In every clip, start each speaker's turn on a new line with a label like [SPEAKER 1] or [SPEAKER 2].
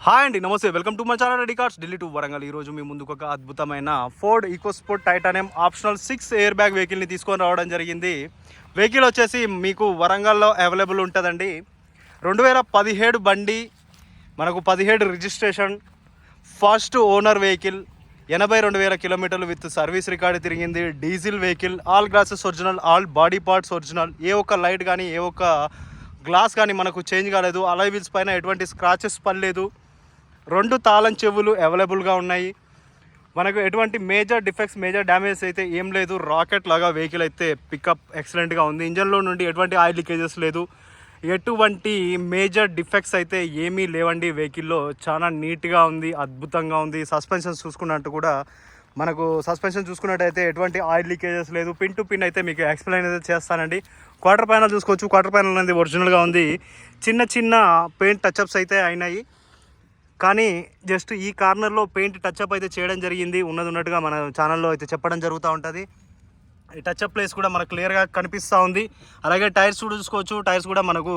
[SPEAKER 1] Hi అండి, నమస్తే. Welcome to my channel ready cars Delhi to Warangal. ఈరోజు మీ ముందుకు ఒక అద్భుతమైన Ford EcoSport titanium optional 6 air bag వెహికల్ని తీసుకొని రావడం జరిగింది. వెహికల్ వచ్చేసి మీకు వరంగల్లో అవైలబుల్ ఉంటుందండి. 2017 బండి, మనకు 17 రిజిస్ట్రేషన్, ఫస్ట్ ఓనర్ వెహికల్, 82,000 కిలోమీటర్లు విత్ సర్వీస్ రికార్డు తిరిగింది. Diesel vehicle, all glasses original, all body parts original. ఏ ఒక్క లైట్ కానీ ఏ ఒక్క గ్లాస్ కానీ మనకు చేంజ్ కాలేదు. అలాయ్ వీల్స్ పైన ఎటువంటి స్క్రాచెస్ పడలేదు. 2 తాళం చెవులు అవైలబుల్గా ఉన్నాయి. మనకు ఎటువంటి మేజర్ డిఫెక్ట్స్, మేజర్ డ్యామేజ్ అయితే ఏం లేదు. రాకెట్ లాగా వెహికల్ అయితే పికప్ ఎక్సలెంట్గా ఉంది. ఇంజన్లో నుండి ఎటువంటి ఆయిల్ లీకేజెస్ లేదు. ఎటువంటి మేజర్ డిఫెక్ట్స్ అయితే ఏమీ లేవండి. వెహికల్లో చాలా నీట్గా ఉంది, అద్భుతంగా ఉంది. సస్పెన్షన్ చూసుకున్నట్టు కూడా మనకు చూసుకున్నట్టయితే ఎటువంటి ఆయిల్ లీకేజెస్ లేదు. పిన్ టు పిన్ అయితే మీకు ఎక్స్ప్లెయిన్ అయితే చేస్తానండి. క్వార్టర్ ప్యానల్ చూసుకోవచ్చు. క్వార్టర్ ప్యానల్ అనేది ఒరిజినల్గా ఉంది. చిన్న చిన్న పెయింట్ టచ్అప్స్ అయితే అయినాయి, కానీ జస్ట్ ఈ కార్నర్లో పెయింట్ టచ్అప్ అయితే చేయడం జరిగింది. ఉన్నట్టుగా మన ఛానల్లో అయితే చెప్పడం జరుగుతూ ఉంటుంది. ఈ టచ్అప్ ప్లేస్ కూడా మనకు క్లియర్గా కనిపిస్తూ ఉంది. అలాగే టైర్స్ కూడా చూసుకోవచ్చు. టైర్స్ కూడా మనకు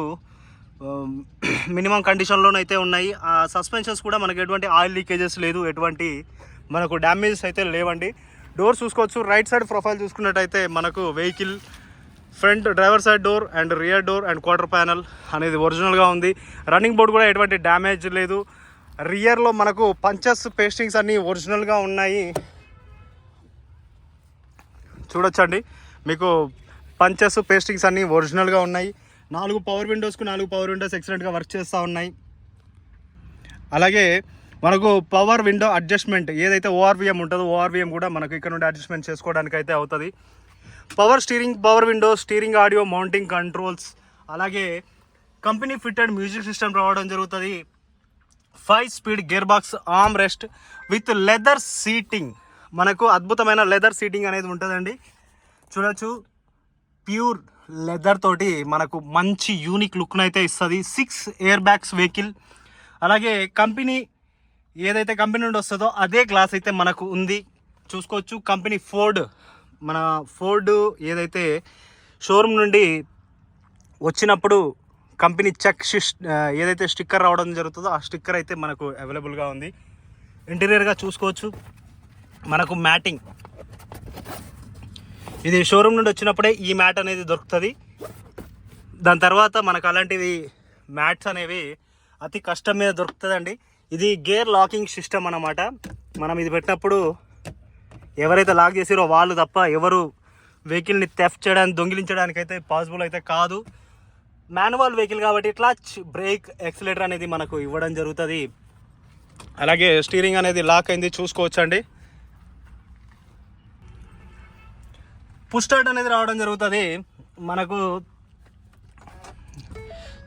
[SPEAKER 1] మినిమం కండిషన్లోనైతే ఉన్నాయి. ఆ సస్పెన్షన్స్ కూడా మనకు ఎటువంటి ఆయిల్ లీకేజెస్ లేదు, ఎటువంటి మనకు డ్యామేజెస్ అయితే లేవండి. డోర్ చూసుకోవచ్చు. రైట్ సైడ్ ప్రొఫైల్ చూసుకున్నట్టయితే మనకు vehicle front driver side door and rear door and quarter panel అనేది ఒరిజినల్గా ఉంది. రన్నింగ్ బోర్డ్ కూడా ఎటువంటి డ్యామేజ్ లేదు. రియర్లో మనకు పంచెస్, పేస్టింగ్స్ అన్నీ ఒరిజినల్గా ఉన్నాయి. చూడొచ్చండి, మీకు పంచెస్, పేస్టింగ్స్ అన్నీ ఒరిజినల్గా ఉన్నాయి. 4 పవర్ విండోస్కు 4 పవర్ విండోస్ ఎక్సలెంట్గా వర్క్ చేస్తూ ఉన్నాయి. అలాగే మనకు పవర్ విండో అడ్జస్ట్మెంట్ ఏదైతే ఓఆర్విఎం ఉంటుందో ఓఆర్విఎం కూడా మనకు ఇక్కడ నుండి అడ్జస్ట్మెంట్ చేసుకోవడానికి అయితే అవుతుంది. Power steering, power window, steering audio, mounting controls, అలాగే కంపెనీ ఫిట్టెడ్ మ్యూజిక్ సిస్టమ్ రావడం జరుగుతుంది. 5 speed gear box, arm rest with leather seating. మనకు అద్భుతమైన లెదర్ సీటింగ్ అనేది ఉంటుందండి. చూడొచ్చు, ప్యూర్ లెదర్ తోటి మనకు మంచి యూనిక్ లుక్ను అయితే ఇస్తుంది. 6 ఎయిర్ బ్యాగ్స్ వెహికల్. అలాగే కంపెనీ ఏదైతే కంపెనీ నుండి వస్తుందో అదే గ్లాస్ అయితే మనకు ఉంది. చూసుకోవచ్చు, కంపెనీ మన ఫోర్డ్ ఏదైతే షోరూమ్ నుండి వచ్చినప్పుడు కంపెనీ చెక్ ఏదైతే స్టిక్కర్ రావడం జరుగుతుందో ఆ స్టిక్కర్ అయితే మనకు అవైలబుల్గా ఉంది. ఇంటీరియర్గా చూసుకోవచ్చు, మనకు మ్యాటింగ్, ఇది షోరూమ్ నుండి వచ్చినప్పుడే ఈ మ్యాట్ అనేది దొరుకుతుంది. దాని తర్వాత మనకు అలాంటివి మ్యాట్స్ అనేవి అతి కష్టం మీద దొరుకుతుందండి. ఇది గేర్ లాకింగ్ సిస్టమ్ అన్నమాట. మనం ఇది పెట్టినప్పుడు ఎవరైతే లాక్ చేసారో వాళ్ళు తప్ప ఎవరు వెహికల్ని థెఫ్ట్ చేయడానికి, దొంగిలించడానికి అయితే పాసిబుల్ అయితే కాదు. మాన్యువల్ వెహికల్ కాబట్టి క్లచ్, బ్రేక్, యాక్సిలరేటర్ అనేది మనకు ఇవ్వడం జరుగుతుంది. అలాగే స్టీరింగ్ అనేది లాక్ అయింది, చూసుకోవచ్చండి. పుష్ స్టార్ట్ అనేది రావడం జరుగుతుంది. మనకు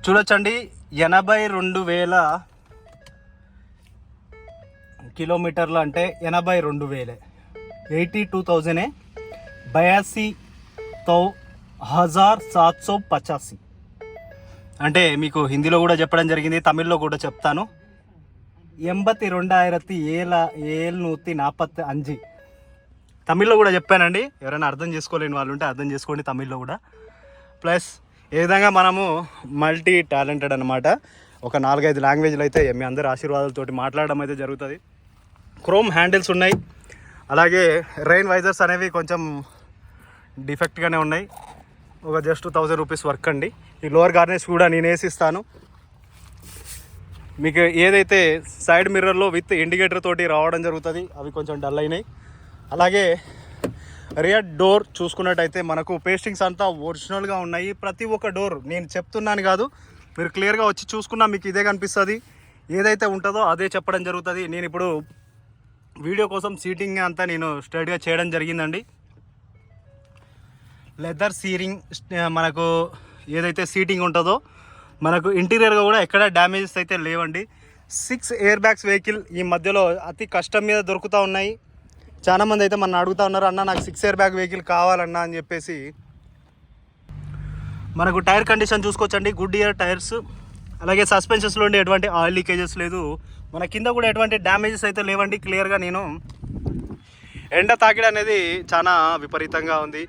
[SPEAKER 1] చూడొచ్చండి, 82,000 కిలోమీటర్లు అంటే 82,000, 82,000 82,750 అంటే మీకు హిందీలో కూడా చెప్పడం జరిగింది, తమిళ్లో కూడా చెప్తాను. 82,745 తమిళ్లో కూడా చెప్పానండి. ఎవరైనా అర్థం చేసుకోలేని వాళ్ళు ఉంటే అర్థం చేసుకోండి తమిళ్లో కూడా. ప్లస్ ఏ విధంగా మనము మల్టీ టాలెంటెడ్ అనమాట. ఒక 4-5 లాంగ్వేజ్లు అయితే మీ అందరి ఆశీర్వాదాలతోటి మాట్లాడడం అయితే జరుగుతుంది. క్రోమ్ హ్యాండిల్స్ ఉన్నాయి. అలాగే రెయిన్ వైజర్స్ అనేవి కొంచెం డిఫెక్ట్గానే ఉన్నాయి. ఒక జస్ట్ 1,000 రూపీస్ వర్క్ అండి. ఈ లోవర్ గార్నిష్ కూడా నేను వేసిస్తాను. మీకు ఏదైతే సైడ్ మిర్రర్లో విత్ ఇండికేటర్ తోటి రావడం జరుగుతుంది, అవి కొంచెం డల్ అయినాయి. అలాగే రియర్ డోర్ చూసుకున్నట్టయితే మనకు పేస్టింగ్స్ అంతా ఒరిజినల్గా ఉన్నాయి. ప్రతి ఒక్క డోర్ నేను చెప్తున్నాను కాదు, మీరు క్లియర్గా వచ్చి చూసుకున్నా మీకు ఇదే కనిపిస్తుంది. ఏదైతే ఉంటుందో అదే చెప్పడం జరుగుతుంది. నేను ఇప్పుడు వీడియో కోసం సీటింగ్ అంతా నేను స్ట్రైట్గా చేయడం జరిగిందండి. లెదర్ సీరింగ్, మనకు ఏదైతే సీటింగ్ ఉంటుందో మనకు ఇంటీరియర్గా కూడా ఎక్కడ డ్యామేజెస్ అయితే లేవండి. 6 ఎయిర్ బ్యాగ్స్ వెహికల్ ఈ మధ్యలో అతి కష్టం మీద దొరుకుతూ ఉన్నాయి. చాలామంది అయితే మన అడుగుతూ ఉన్నారు, అన్న నాకు 6 ఎయిర్ బ్యాగ్ వెహికల్ కావాలన్నా అని చెప్పేసి. మనకు టైర్ కండిషన్ చూసుకోవచ్చండి, గుడ్ ఇయర్ టైర్స్. అలాగే సస్పెన్షన్స్లో ఉండే ఎటువంటి ఆయిల్ లీకేజెస్ లేదు. మన కింద కూడా ఎటువంటి డ్యామేజెస్ అయితే లేవండి. క్లియర్గా నేను ఎండ తాకిడి అనేది చాలా విపరీతంగా ఉంది.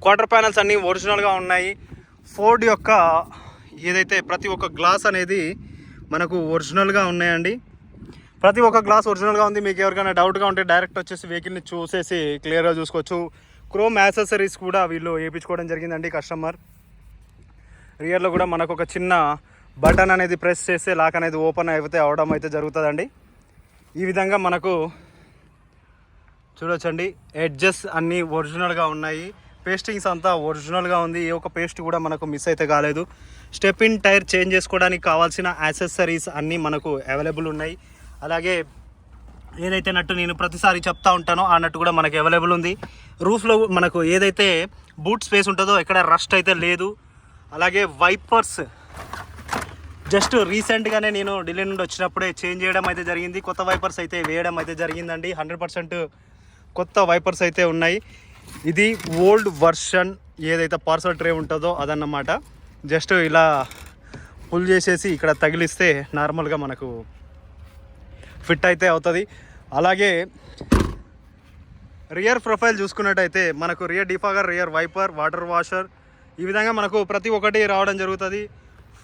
[SPEAKER 1] క్వార్టర్ ప్యానల్స్ అన్నీ ఒరిజినల్గా ఉన్నాయి. ఫోర్డ్ యొక్క ఏదైతే ప్రతి ఒక్క గ్లాస్ అనేది మనకు ఒరిజినల్గా ఉన్నాయండి. ప్రతి ఒక్క గ్లాస్ ఒరిజినల్గా ఉంది. మీకు ఎవరికైనా డౌట్గా ఉంటే డైరెక్ట్ వచ్చేసి వెహికల్ని చూసేసి క్లియర్గా చూసుకోవచ్చు. క్రోమ్ యాక్సెసరీస్ కూడా వీళ్ళు వేయించుకోవడం జరిగిందండి కస్టమర్. రియర్లో కూడా మనకు ఒక చిన్న బటన్ అనేది ప్రెస్ చేస్తే లాక్ అనేది ఓపెన్ అయితే అవడం అయితే జరుగుతుందండి. ఈ విధంగా మనకు చూడొచ్చండి, ఎడ్జెస్ అన్నీ ఒరిజినల్గా ఉన్నాయి. పేస్టింగ్స్ అంతా ఒరిజినల్గా ఉంది. ఏ ఒక్క పేస్ట్ కూడా మనకు మిస్ అయితే కాలేదు. స్టెప్ ఇన్ టైర్ చేంజ్ చేసుకోవడానికి కావాల్సిన యాక్సెసరీస్ అన్నీ మనకు అవైలబుల్ ఉన్నాయి. అలాగే ఏదైతే నట్టు నేను ప్రతిసారి చెప్తా ఉంటానో ఆ నట్టు కూడా మనకు అవైలబుల్ ఉంది. రూఫ్లో మనకు ఏదైతే బూట్ స్పేస్ ఉంటుందో ఎక్కడ రస్ట్ అయితే లేదు. అలాగే వైపర్స్ జస్ట్ రీసెంట్గానే నేను ఢిల్లీ నుండి వచ్చినప్పుడే చేంజ్ చేయడం అయితే జరిగింది. కొత్త వైపర్స్ అయితే వేయడం అయితే జరిగిందండి. 100% కొత్త వైపర్స్ అయితే ఉన్నాయి. ఇది ఓల్డ్ వర్షన్ ఏదైతే పార్సల్ ట్రే ఉంటుందో అదన్నమాట. జస్ట్ ఇలా పుల్ చేసేసి ఇక్కడ తగిలిస్తే నార్మల్గా మనకు ఫిట్ అయితే అవుతుంది. అలాగే రియర్ ప్రొఫైల్ చూసుకున్నట్టయితే మనకు rear defogger, rear wiper, water washer ఈ విధంగా మనకు ప్రతి ఒక్కటి రావడం జరుగుతుంది.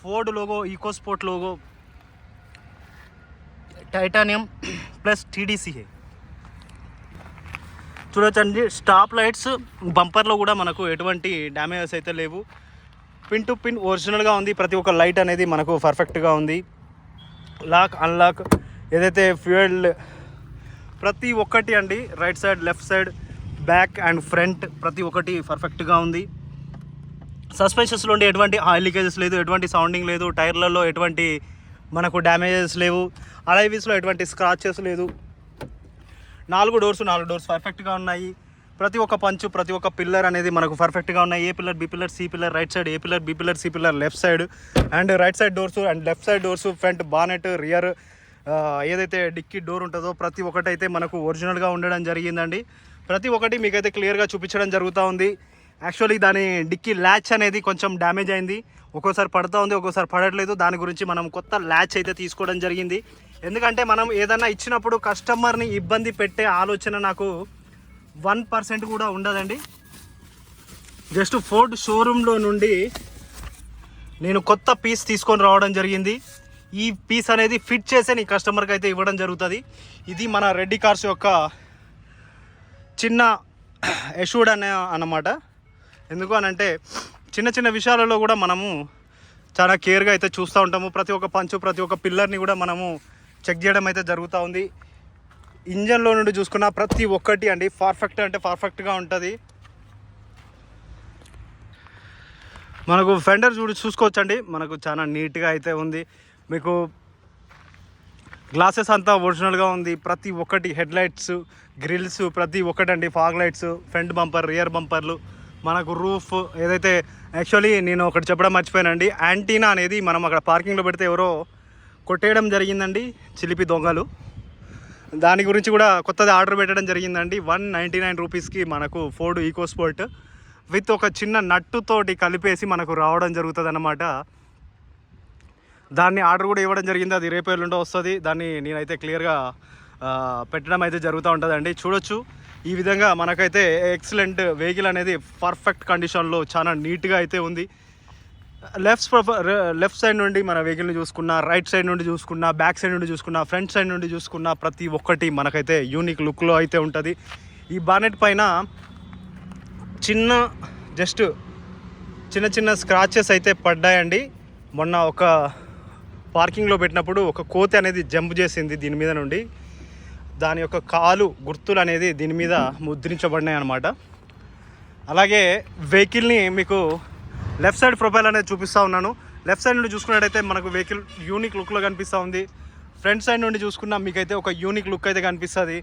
[SPEAKER 1] Ford logo, EcoSport logo, titanium plus TDCA చూడొచ్చండి. స్టాప్ లైట్స్ బంపర్లో కూడా మనకు ఎటువంటి డ్యామేజెస్ అయితే లేవు. పిన్ టు పిన్ ఒరిజినల్గా ఉంది. ప్రతి ఒక్క లైట్ అనేది మనకు పర్ఫెక్ట్గా ఉంది. లాక్, అన్లాక్, ఏదైతే ఫ్యూయల్ ప్రతి ఒక్కటి అండి, right side, left side, back and front ప్రతి ఒక్కటి పర్ఫెక్ట్గా ఉంది. సస్పెన్షన్స్లో ఉండే ఎటువంటి ఆయిల్ లీకేజెస్ లేదు, ఎటువంటి సౌండింగ్ లేదు. టైర్లలో ఎటువంటి మనకు డ్యామేజెస్ లేవు. అలైవీస్లో ఎటువంటి స్క్రాచెస్ లేదు. 4 డోర్స్ పర్ఫెక్ట్గా ఉన్నాయి. ప్రతి ఒక్క పంచు, ప్రతి ఒక్క పిల్లర్ అనేది మనకు పర్ఫెక్ట్గా ఉన్నాయి. A pillar, B pillar, C pillar right side, A pillar, B pillar, C pillar left side and right side doors and left side doors, front bonnet, rear ఏదైతే డిక్కీ డోర్ ఉంటుందో ప్రతి ఒక్కటి అయితే మనకు ఒరిజినల్గా ఉండడం జరిగిందండి. ప్రతి ఒక్కటి మీకైతే క్లియర్గా చూపించడం జరుగుతూ ఉంది. యాక్చువల్లీ దాని డిక్కీ ల్యాచ్ అనేది కొంచెం డ్యామేజ్ అయింది. ఒక్కోసారి పడుతూ ఉంది, ఒక్కోసారి పడట్లేదు. దాని గురించి మనం కొత్త ల్యాచ్ అయితే తీసుకోవడం జరిగింది. ఎందుకంటే మనం ఏదైనా ఇచ్చినప్పుడు కస్టమర్ని ఇబ్బంది పెట్టే ఆలోచన నాకు 1% కూడా ఉండదండి. జస్ట్ ఫోర్డ్ షోరూంలో నుండి నేను కొత్త పీస్ తీసుకొని రావడం జరిగింది. ఈ పీస్ అనేది ఫిట్ చేసే నీ కస్టమర్కి అయితే ఇవ్వడం జరుగుతుంది. ఇది మన రెడ్డి కార్స్ యొక్క చిన్న ఎష్యూడ్ అన్నమాట. ఎందుకు అనంటే చిన్న చిన్న విషయాలలో కూడా మనము చాలా కేర్గా అయితే చూస్తూ ఉంటాము. ప్రతి ఒక్క పంచు, ప్రతి ఒక్క పిల్లర్ని కూడా మనము చెక్ చేయడం అయితే జరుగుతూ ఉంది. ఇంజన్లో నుండి చూసుకున్న ప్రతి ఒక్కటి అండి పర్ఫెక్ట్ అంటే పర్ఫెక్ట్గా ఉంటుంది. మనకు ఫెండర్ చూసుకోవచ్చండి, మనకు చాలా నీట్గా అయితే ఉంది. మీకు గ్లాసెస్ అంతా ఒరిజినల్గా ఉంది. ప్రతి ఒక్కటి హెడ్ లైట్స్, గ్రిల్స్ ప్రతి ఒక్కటి అండి, fog lights, front bumper, rear బంపర్లు, మనకు రూఫ్ ఏదైతే యాక్చువల్లీ నేను ఒకటి చెప్పడం మర్చిపోయానండి. యాంటీనా అనేది మనం అక్కడ పార్కింగ్లో పెడితే ఎవరో కొట్టేయడం జరిగిందండి, చిలిపి దొంగలు. దాని గురించి కూడా కొత్తది ఆర్డర్ పెట్టడం జరిగిందండి. 199 రూపీస్కి మనకు ఫోర్డ్ ఈకోస్పోర్ట్ విత్ ఒక చిన్న నట్టుతోటి కలిపేసి మనకు రావడం జరుగుతుంది అన్నమాట. దాన్ని ఆర్డర్ కూడా ఇవ్వడం జరిగింది. అది రేపు ఎల్లుండో వస్తుంది. దాన్ని నేనైతే క్లియర్గా పెట్టడం అయితే జరుగుతూ ఉంటుందండి. చూడొచ్చు, ఈ విధంగా మనకైతే ఎక్సలెంట్ వెహికల్ అనేది పర్ఫెక్ట్ కండిషన్లో చాలా నీట్గా అయితే ఉంది. లెఫ్ట్ సైడ్ నుండి మన వెహికల్ని చూసుకున్నా, రైట్ సైడ్ నుండి చూసుకున్నా, బ్యాక్ సైడ్ నుండి చూసుకున్నా, ఫ్రంట్ సైడ్ నుండి చూసుకున్నా ప్రతి ఒక్కటి మనకైతే యూనిక్ లుక్లో అయితే ఉంటుంది. ఈ బానెట్ పైన చిన్న చిన్న స్క్రాచెస్ అయితే పడ్డాయండి. మొన్న ఒక పార్కింగ్లో పెట్టినప్పుడు ఒక కోతి అనేది జంప్ చేసింది దీని మీద నుండి. దాని యొక్క కాలు గుర్తులు అనేది దీని మీద ముద్రించబడినాయి అన్నమాట. అలాగే వెహికల్ని మీకు లెఫ్ట్ సైడ్ ప్రొఫైల్ అనేది చూపిస్తూ ఉన్నాను. లెఫ్ట్ సైడ్ నుండి చూసుకున్నట్టయితే మనకు వెహికల్ యూనిక్ లుక్లో కనిపిస్తూ ఉంది. ఫ్రంట్ సైడ్ నుండి చూసుకున్నా మీకైతే ఒక యూనిక్ లుక్ అయితే కనిపిస్తుంది.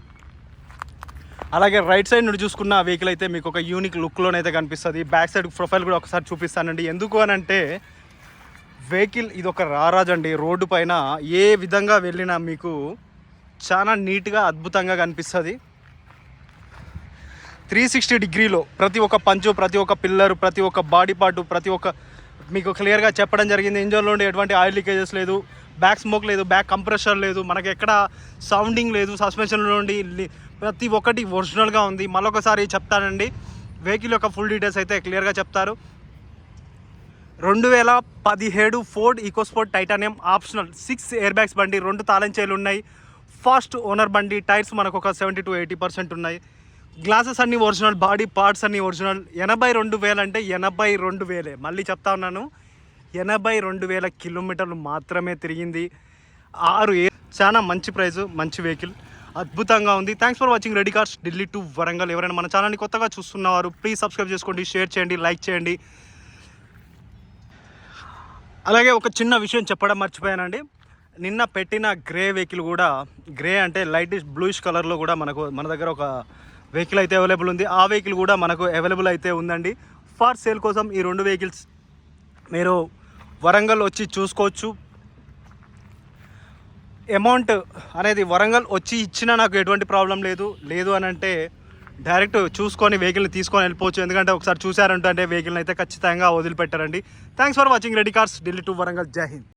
[SPEAKER 1] అలాగే రైట్ సైడ్ నుండి చూసుకున్న వెహికల్ అయితే మీకు ఒక యూనిక్ లుక్లోనైతే కనిపిస్తుంది. బ్యాక్ సైడ్ ప్రొఫైల్ కూడా ఒకసారి చూపిస్తానండి. ఎందుకు అని అంటే వెహికల్ ఇది ఒక రారాజు అండి. రోడ్డు పైన ఏ విధంగా వెళ్ళినా మీకు చాలా నీట్గా అద్భుతంగా కనిపిస్తుంది. 360 డిగ్రీలో ప్రతి ఒక్క పంచు, ప్రతి ఒక్క పిల్లరు, ప్రతి ఒక్క బాడీ పార్టు, ప్రతి ఒక్క మీకు క్లియర్గా చెప్పడం జరిగింది. ఇంజన్లో ఉండే ఎటువంటి ఆయిల్ లీకేజెస్ లేదు, బ్యాక్ స్మోక్ లేదు, బ్యాక్ కంప్రెషర్ లేదు, మనకి ఎక్కడ సౌండింగ్ లేదు. సస్పెన్షన్లో నుండి ప్రతి ఒక్కటి ఒరిజినల్గా ఉంది. మరొకసారి చెప్తానండి, వెహికల్ యొక్క ఫుల్ డీటెయిల్స్ అయితే క్లియర్గా చెప్తారు. 2017 Ford EcoSport titanium optional 6 air bags బండి, 2 తాళం చేలు ఉన్నాయి, ఫస్ట్ ఓనర్ బండి, టైర్స్ మనకు ఒక 70 to 80% ఉన్నాయి, గ్లాసెస్ అన్నీ ఒరిజినల్, బాడీ పార్ట్స్ అన్నీ ఒరిజినల్. 82,000 అంటే 82,000, మళ్ళీ చెప్తా ఉన్నాను, 82,000 కిలోమీటర్లు మాత్రమే తిరిగింది. 6 చాలా మంచి ప్రైస్, మంచి వెహికల్, అద్భుతంగా ఉంది. Thanks for watching ready cars Delhi to Warangal. ఎవరైనా మన ఛానల్ని కొత్తగా చూస్తున్నవారు ప్లీజ్ సబ్స్క్రైబ్ చేసుకోండి, షేర్ చేయండి, లైక్ చేయండి. అలాగే ఒక చిన్న విషయం చెప్పడం మర్చిపోయానండి, నిన్న పెట్టిన గ్రే వెహికల్ కూడా, గ్రే అంటే లైటిష్ బ్లూయిష్ కలర్లో కూడా మన దగ్గర ఒక వెహికల్ అయితే అవైలబుల్ ఉంది. ఆ వెహికల్ కూడా మనకు అవైలబుల్ అయితే ఉందండి. ఫార్ సేల్ కోసం ఈ 2 వెహికల్స్ మీరు వరంగల్ వచ్చి చూసుకోవచ్చు. అమౌంట్ అనేది వరంగల్ వచ్చి ఇచ్చినా నాకు ఎటువంటి ప్రాబ్లం లేదు అని అంటే డైరెక్ట్ చూసుకొని వెహికల్ని తీసుకొని వెళ్ళిపోవచ్చు. ఎందుకంటే ఒకసారి చూసారంటే వెహికల్ని అయితే ఖచ్చితంగా వదిలిపెట్టారండి. Thanks for watching ready cars Delhi to Warangal. జై హింద్.